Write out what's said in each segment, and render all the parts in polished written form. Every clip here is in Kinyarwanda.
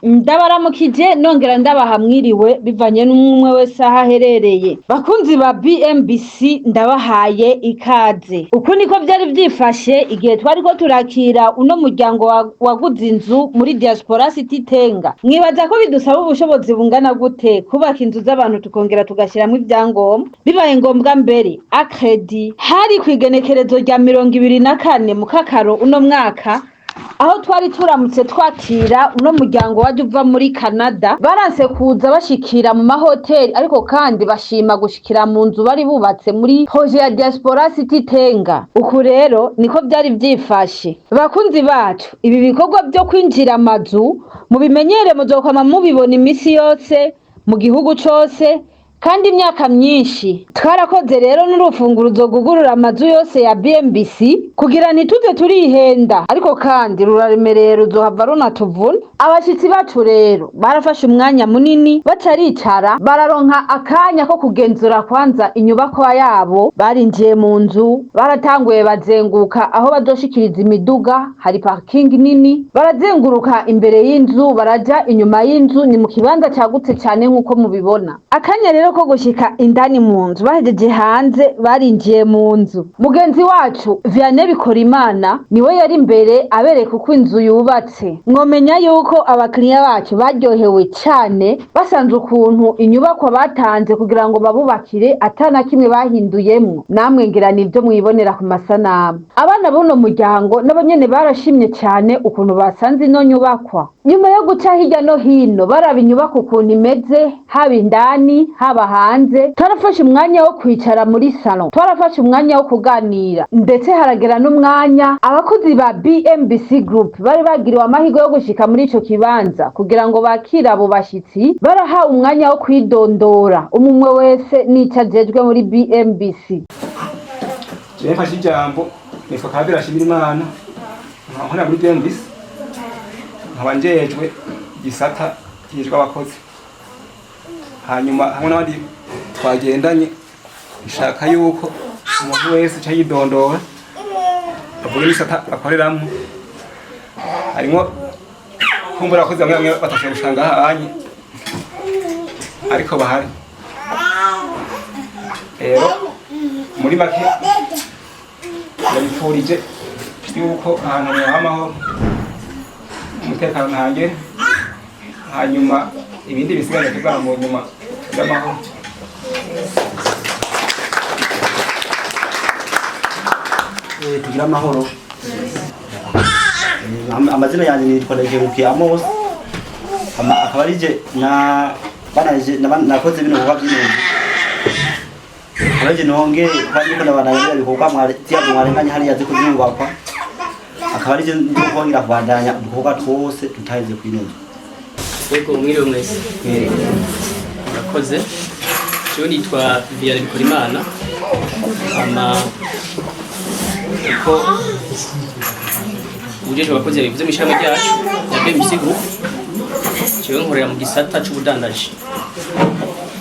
Ndabaramukije nongera ndabahamwiriwe bivanye n'umwe wese aho aherereye. Bakunzi ba BMBC ndabahaye ikaze. Uko niko byari byifashe igihe twariko turakira uno muryango waguze inzu muri diaspora city Tenga. Mwibaza ko bidusaba ubushobozi bungana gute kubaka inzu z'abantu tukongera tugashiramwo ibyangombwa bibaye ngombwa mbere akredi hari kwigenekerezo rya 24 mu kakaro uno mwaka aho twari turamutse twakira uno muryango waje uva muri Canada baranse kuza bashikira mu mahoteli ariko kandi bashima gushikira mu nzu bari bubatse muri projet ya diaspora city Tenga. Uku rero niko byari byifashe. Bakunzi bacu ibi bikorwa byo kwinjira amazu mu bimenyere muzokwama mubibona imisi yose mu gihugu cose kandi imyaka myinshi twarakoze rero n'urufunguruzo gugurura amazu yose ya BMBC kugira nituze turihenda ariko kandi ruraremereye ruzohava runatuvuna. Abashitsi bacu rero barafashe umwanya munini bataricara bararonka akanya ko kugenzura kwanza inyubako yabo. Barinjiye mu nzu baratanguye bazenguka aho badoshikiriza imiduga, hari parking nini, barazenguruka imbere y'inzu baraja inyuma y'inzu, ni mu kibanza cyagutse cyane nkuko mubibona. Akanya rero ko gushika indani mu nzu bahejeje hanze barinjiye mu nzu. Mugenzi wacu Vianney Bikorimana niwe yari imbere abereka uko inzu yubatse. Mwomenya yuko abakiriya bacu baryohewe cyane basanze ukuntu inyubako batanze kugira ngo babubakire atana kimwe bahinduyemwo. Namwe ngira nivyo mwibonera ku masanamu. Abana b'uno muryango nabo nyene barashimye cyane ukuntu basanze ino nyubakwa. Nyuma yo guca hirya no hino baraba inyubako ukuntu imeze haba indani haba hanze, twarafashe umwanya wo kwicara muri salon, twarafashe umwanya wo kuganira ndetse haragera n'umwanya abakozi ba BMBC GROUP bari bagiriwe amahirwe yo gushika muri ico kibanza kugira ngo bakira abo bashitsi. Baraha umwanya wo kwidondora umwe wese nica jejwe muri BMBC. Mfashe ijambo nitwa Kabira Shimirimana nkora muri BMBC nkabanjejwe gisata kijejwe abakozi. Hanyuma hamwe n'abandi twagendanye ishaka yuko umuntu wese cyayidondora avuga n'isata akoreramo. Harimo kumbura abakozi bamwe batashoboye gushanga hanye ariko bahari. Rero muri make ndabifurije yuko ahantu h'amahoro umutekano ntange, hanyuma ibindi bisigaye kugana mu nyuma y'amahoro. Tugira amahoro. Amazina yanjye nitwa Amos, akaba arije nakoze bino bikorwa by'inzu. Abaje nonge bariko nabandanya ibikorwa mwarenganya hariya ziko zingwakwa. Akaba arije ndikongera kubandanya ibikorwa twose tutaheze kwineza. Ego mwiriwe mwese. Murakoze. Cyo nitwa Vianney Bikorimana. Ko ujeje abakozi bivuze mu ishami ryacu ya BMBC GROUP. Cyo nkorera mu gisata cy'ubudandaji.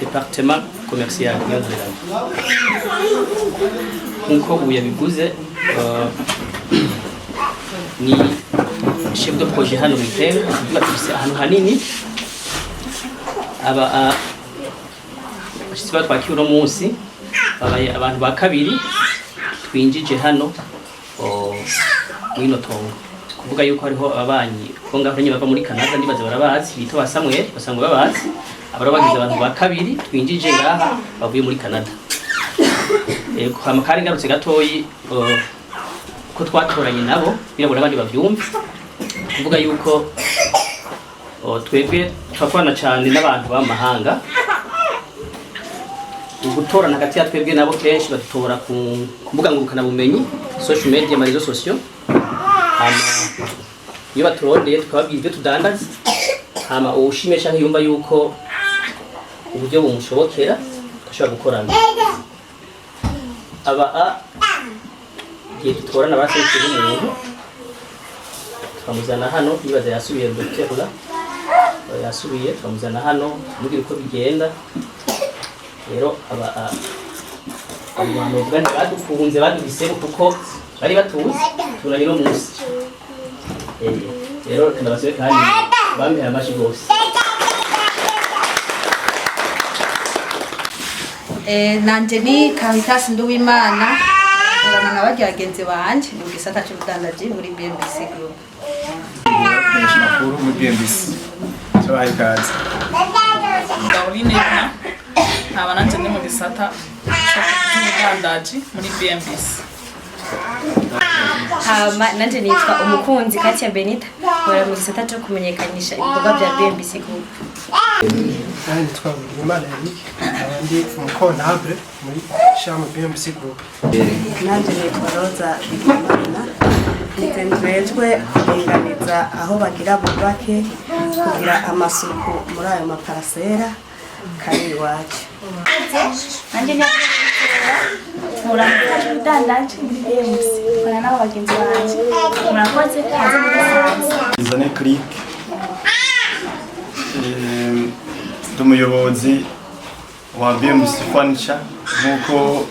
Département commercial y'Anzurana. Nkuko buya bivuze ni chef de projet hano mu Tenga, tufise ahantu hanini aba bashitsi batwakiye uno munsi babaye abantu ba kabiri twinjije hano mwino tongo. Kuvuga yuko hariho ababanyi ko ngaho nyine bava muri Canada ndibaze barabazi bita ba Samuel basangwa babazi abaro bagize abantu ba kabiri twinjije ngaha bavuye muri Canada. Ego amakari ngarutse gatoyi ko twatoranye nabo birabura abandi bavyumva. Kuvuga yuko twebwe twakorana cyane n'abantu b'amahanga. Gutorana hagati ya twebwe nabo kenshi badutora ku mbuga ngurukana bumenyi social media amarezo sociaux. Iyo baturondeye tukababwira ibyo tudandaza hama ushime cyangwa yumva yuko uburyo bumushobokera ashobora gukorana. Igihe dutorana basekiye umuntu twamuzana hano nibaza yasubiye guterura yasubiye twamuzana hano mubwira uko bigenda. Rero abantu bugana badukunze badubise kuko bari batuzi tunanye no munsi. Rero ndabaswe kandi bamwe abashi bose. Nanje ni Caritas Nduwimana urana n'abagenzi banje mu gisata cy'ubudandaji muri BMBC GROUP. Makuru muri BMBC cyabaye kazi. Urinjira aba nanje ni mu gisata cy'ubudandaji muri BMBC. Nanje nitwa umukunzi Katia Benita ora mu gisata cyo kumenyekanisha ibikorwa bya BMBC GROUP. Nitwa Imana Eric abandi umukonable muri shama BMBC GROUP. Nanje nitwa Roza Imana nitendejwe kuringaniza aho bagira bubake kugira amasuku muri ayo maparasera kari iwacu. Nanje ni murakoze udandaje muri BMBC kana nabo bagenzi banje murakoze kaze mudasanzwe. Izane click umuyobozi wa BMBC Furniture nkuko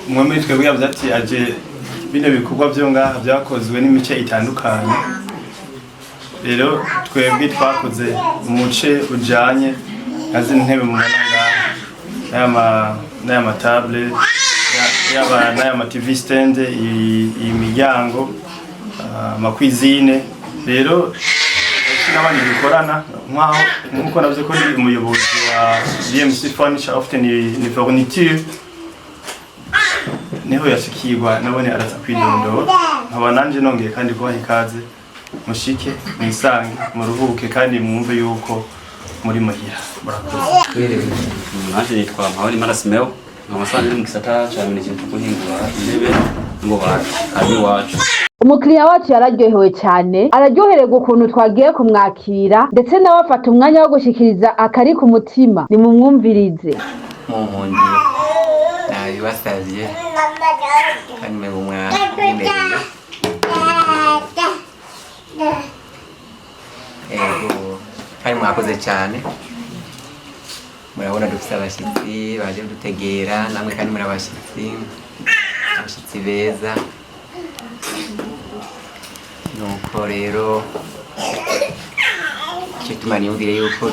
umwe twebwe yavuze ati aje bino bikorwa byo ngaha byakozwe n'imice itandukanye. Rero twebwe twakoze umuce ujanye azi ntebe mu ngaha n'aya table n'aya TV stand imiryango amakwizine. Rero n'abandi bikorana nkuko navuze ko ndi umuyobozi wa BMBC Furniture ofite ni fourniture niho yashikirwa nabone araza kwidondora nkaba nanje nongeye kandi kubaha ikaze mushike mwisange muruhuke kandi mwumve yuko muri muhira murakoze. Nanje nitwa Wari Marasimeo namasanze mu gisata cya minijenti guhingura intebe ngo ari wacu. Umukiriya wacu yararyohewe cyane araryohererwa ukuntu twagiye kumwakira ndetse nawe afata umwanya wo gushikiriza akari ku mutima. Ni mumwumvirize. Muhungiye nabibasavye kandi mwe umwimbereye kandi mwakoze cyane. Murabona dufite abashyitsi baje dutegera namwe kandi muri abashyitsi beza. Nuko rero icyo tumaniyumvire yuko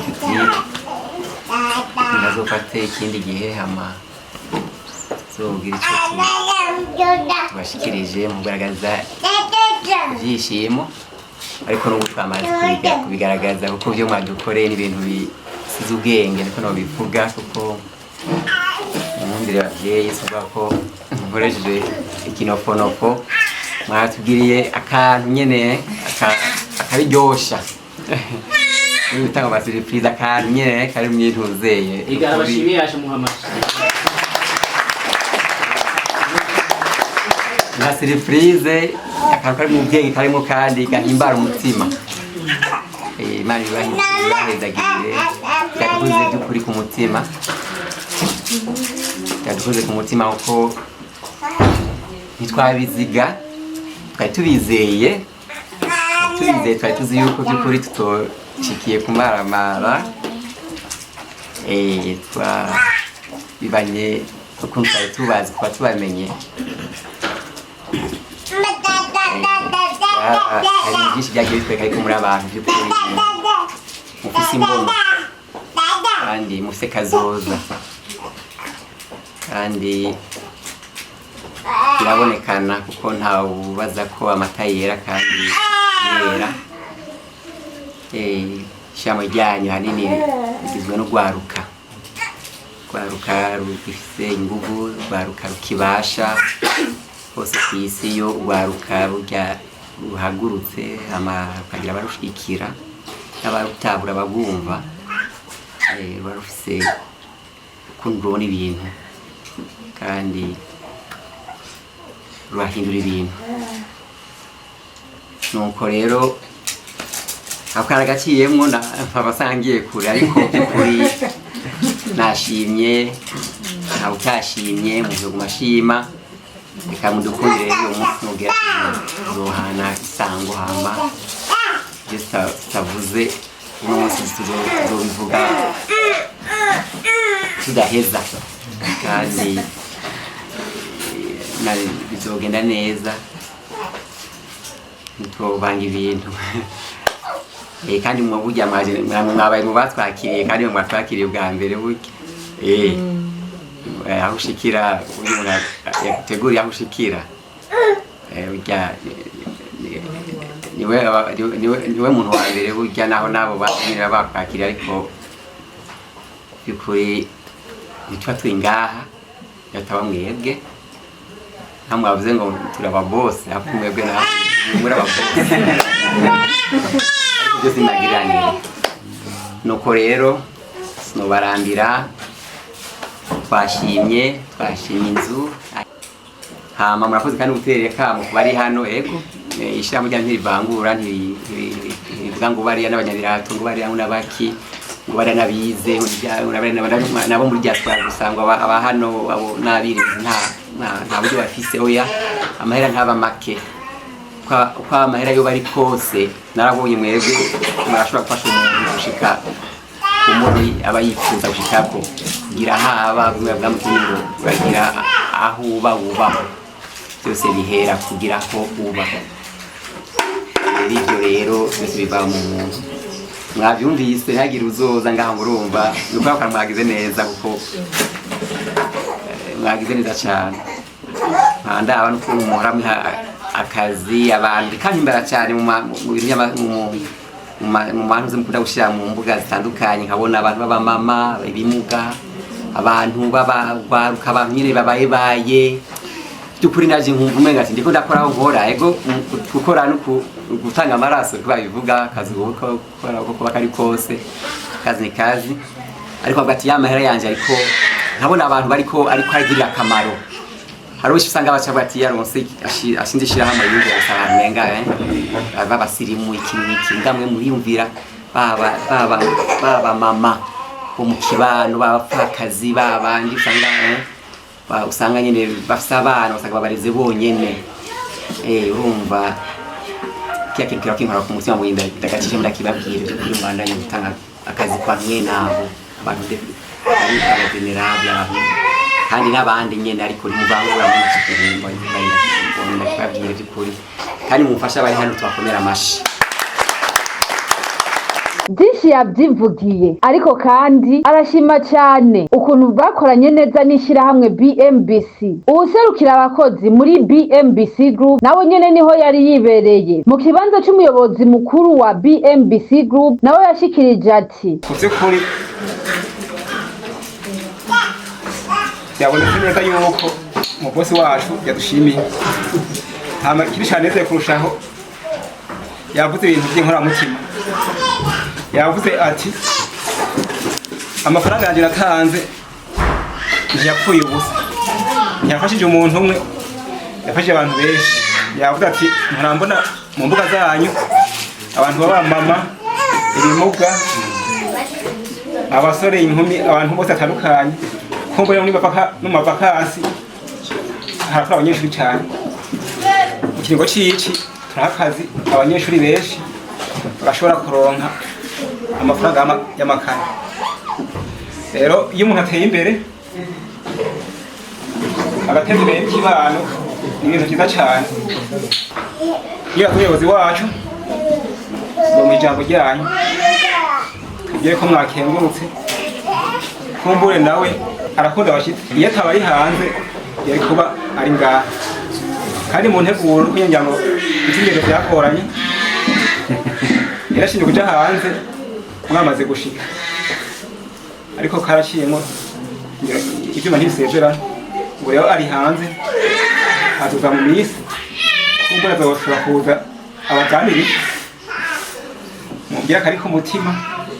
nazofate ikindi gihe hama zogira icyo tubashikirije mu kugaragaza ibyishimo ariko n'ubu twamaze kubigaragaza kuko byo mwadukoreye n'ibintu bisize ubwenge niko nobivuga kuko umwumvire ababyeyi suba ko nkoresheje ikinofonofo mwatubwiriye akantu nyene akabiryosha uri gutanga amasiripurize akantu nyene kari mwintuzeye igara bashimiye yaje Muhammad na siripurize akantu kari mu bwenge karimo kandi gahimbara umutima. Imana ibahezagirire yadukoze by'ukuri ku mutima yadukoze ku mutima kuko ntitwabiziga twari tubizeye twari tuzi yuko by'ukuri tutoshikiye kumaramara. Bibanye ukuntu twari tubazi kuba tubamenye. Hari byinshi byagiye bitwereka ariko muri abantu by'ukuri mufise imbono kandi mufise kazoza kandi birabonekana kuko ntawubaza ko amata yera kandi yera. Ishamo ryanyu hanini rigizwe no rwaruka rufise inguvu, rwaruka rukibasha hose ku isi. Yo rwaruka burya ruhagurutse rukagira abarushikira n'abarutabura bagumva barufise ukuntu rubona ibintu kandi rurahindura ibintu. Nuko rero akana gaciyemwo abasangiye kure ariko kuri nashimye ntawe utashimye mu gihugu mashima. Reka mudukundire uyu munsi mugira tuzohana isango hama tavuze uno munsi tuzobivuga tudaheza kandi bizogenda neza ntitubanga ibintu kandi burya mwabaye mu batwakiriye kandi mwatwakiriye bwa mbere burya aho ushikira umuntu yateguriye aho ushikira burya niwe muntu wa mbere burya naho nabo banyira bakwakira ariko byukuri nitwa turi ngaha yataba mwebwe nta mwavuze ngo turaba bose hafu mwebwe na muri aba bose byose nagiranire nuko rero sinobarambira twashimye inzu hama murakoze kandi guterera kamo bari hano ego ishira mujya ntirivangura ntivuga ngo bari n'abanyabirato ngo bari n'abaki ngo bari nabize nabo muri diaspora gusangwa aba hano abo nabiri nta buryo bafise oya amahera ntaba make kwa amahera yo bari kose narabonye mwebwe murashobora gufasha umuntu gushika umuri aba yifuza gushikako gira haba bimwe bwamutingo uragira aho uba byose bihera kugira ko uba ibyo rero byose biva mu muntu mwabyumvise hagira uzoza ngaho murumva nuko mwagize neza kuko mwagize neza cyane nkanda abantu ko muhora akazi abantu kandi imbara cyane mu bintu mu mantu mukunda gushira mu mbuga zitandukanye nkabona abantu baba mama ibimuga abantu babaruka abantu nyine babaye byukuri naje nkumva umenga ati ndiko ndakora aho nkora ego gukora no gutanga amaraso kubabivuga kazi uko bakari kose kazi ni kazi ariko hagati y'amahera yanje ariko nkabona abantu bariko agirira akamaro hari usanga bacavuga ati yaronse ashindishira hamwe y'ingo usanga babasirimu iki ngamwe muriyumvira baba mama bo mu kibano babapfakazi babandi usanga nyine bafise abana usanga babareze bonyene urumva kiakirikira kinkora ku mutima mwinda ndagacije ndakibabwira kuri mwandanye gutanga akazi kwa mwe nabo abantu ari venerable kandi n'abandi nyene ariko nimubangura mu kirimbo ndakibabwira by'ukuri kandi mumfasha bari hano twakomera amashi byinshi yabyivugiye ariko kandi arashima cyane ukuntu bwakoranye neza n'ishyirahamwe BMBC uwuserukira abakozi muri BMBC GROUP nawe nyene niho yari yibereye mu kibanza cy'umuyobozi mukuru wa BMBC GROUP nawe yashikirije ati kubyukuri yabonetse neza yuko umubosi wacu yadushimiye hama kibishaneze kurushaho yavuze ibintu by'inkoramutima yavuze ati amafaranga yanjye natanze ntiyapfuye ubusa ntiyafashije umuntu umwe yafashije abantu benshi yavuze ati murambona mu mbuga zanyu abantu baba mama ibimuga abasore inkumi abantu bose atandukanye kumbe muri mavakasi harakora abanyeshuri cyane ikiringo c'ici turakazi abanyeshuri benshi bashobora kuronka amafaranga y'amakara rero iyo umuntu ateye imbere agateza imbere n'ikibano ni ibintu byiza cyane iyo umuyobozi wacu ngo mu ijambo ryanyu tubwire ko mwakengurutse kumbure nawe arakunda abashyitsi iyo ataba ari hanze yari kuba ari ngaha kandi mu nteguro kugira ngo iby'ingendo byakoranye yarashinzwe kuja hanze mwamaze gushika ariko karaciyemo ibyuma ntibisezerana ngo rero ari hanze aduza mu minsi kumbura azoshobora kuza abaganirije mubwira kari ku mutima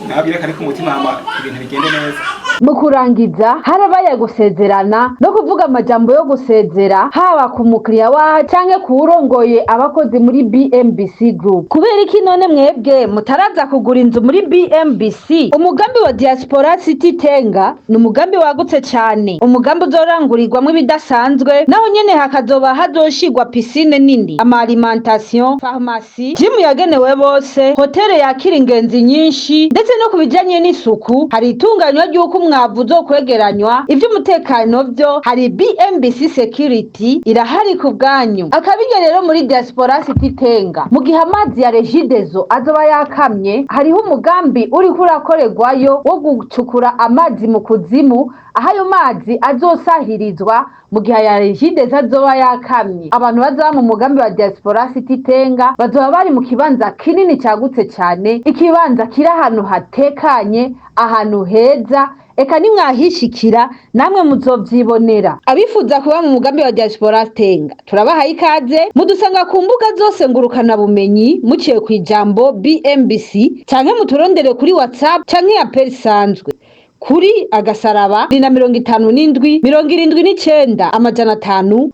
nabwira kari ku mutima hama ibintu bigende neza mu kurangiza harabaye gusezerana no kuvuga amajambo yo gusezera haba ku mukiriya waha canke kuwurongoye abakozi muri BMBC GROUP kubera iki none mwebwe mutaraza kugura inzu muri BMBC umugambi wa Diaspora City Tenga ni umugambi wagutse cyane umugambi uzorangurirwamo ibidasanzwe naho nyene hakazoba hazoshigwa piscine nindi alimentation pharmacie gym yagenewe bose hoteli yakira ingenzi nyinshi ndetse no kubijanye n'isuku hari itunganywa ry'uko n'umwavu uzokwegeranywa ivy'umutekano vyo hari BMBC Security irahari ku bwanyu. Akabirya rero muri Diaspora City Tenga mu gihe amazi ya Regidezo azoba yakamye hariho umugambi uriko urakorerwayo wo gucukura amazi mu kuzimu ahayo mazi azosahirizwa mu gihe ya Regidezo azoba yakamye. Abantu bazaba mu mugambi wa Diaspora City Tenga bazoba bari mu kibanza kinini cyagutse cyane, ikibanza kiri ahantu hatekanye, ahantu heza, eka nimwahishikira namwe muzovyibonera. Abifuza kuba mu mugambi wa Diaspora Tenga turabahaye ikaze, mudusanga ku mbuga zose ngurukana bumenyi muciye ku ijambo BMBC canke muturondere kuri WhatsApp canke ya perisanzwe kuri agasaraba 257 79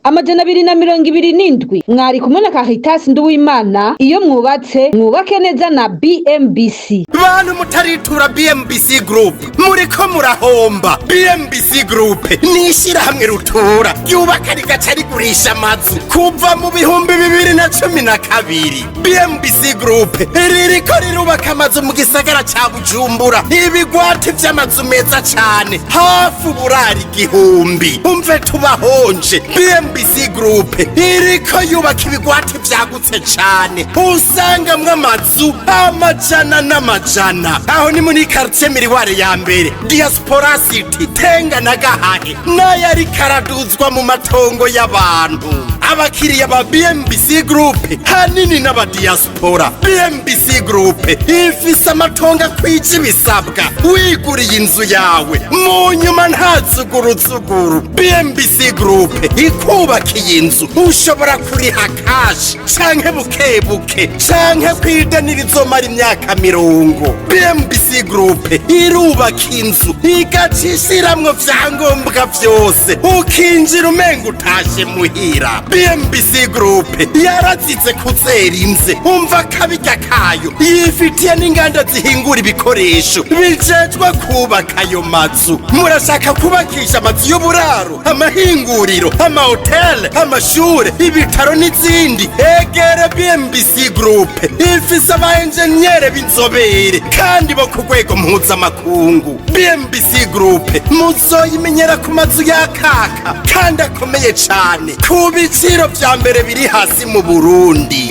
500 mwari kumwe na Caritas Nduwimana. Iyo mwubatse mwubake neza na BMBC. Bantu mutaritura BMBC Group muriko murahomba. BMBC Group nishira hamwe rutura yubaka rigaca rigurisha amazu kuva mu bihumbi 2012. BMBC Group ririko rirubaka amazu mu gisagara ca Bujumbura, ibigwati vy'amazu meza cyane hafu burari igihumbi. Umve tubahonje. BMBC Group iriko yubaka ibigwati vyagutse cyane, usanga mw'amazu amajana n'amajana. Aho ni muri quartier Miriware ya mbere, Diaspora City Tenga na Gahahe, nayo ari karaduzwa mu matongo y'abantu. Abakiriya ba BMBC Group hanini n'aba diaspora. BMBC Group ifise amatonga kwije ibisabwa, wiguriye inzu yawe mu nyuma ntazuguruzuguru. BMBC Group ikubakiye inzu ushobora kuriha cash canke bukebuke canke kwidanira izomara imyaka 50. BMBC Group irubaka inzu igacishiramwo vyangombwa vyose ukinjira umenga utashe muhira. BMBC Group yarazize kuzera inze, umva kabirya kayo yifitiye n'inganda zihingura ibikoresho bijejwe kubaka ayo mazu. Murashaka kubakisha amazu y'uburaro, amahinguriro, amahoteli, amashure, ibitaro n'izindi? Egere BMBC Group ifise abaenjenyere b'inzobere kandi bo ku rwego mpuzamakungu. BMBC Group muzoyimenyera ku mazu yakaka kandi akomeye cane ku biciro vya mbere biri hasi mu Burundi.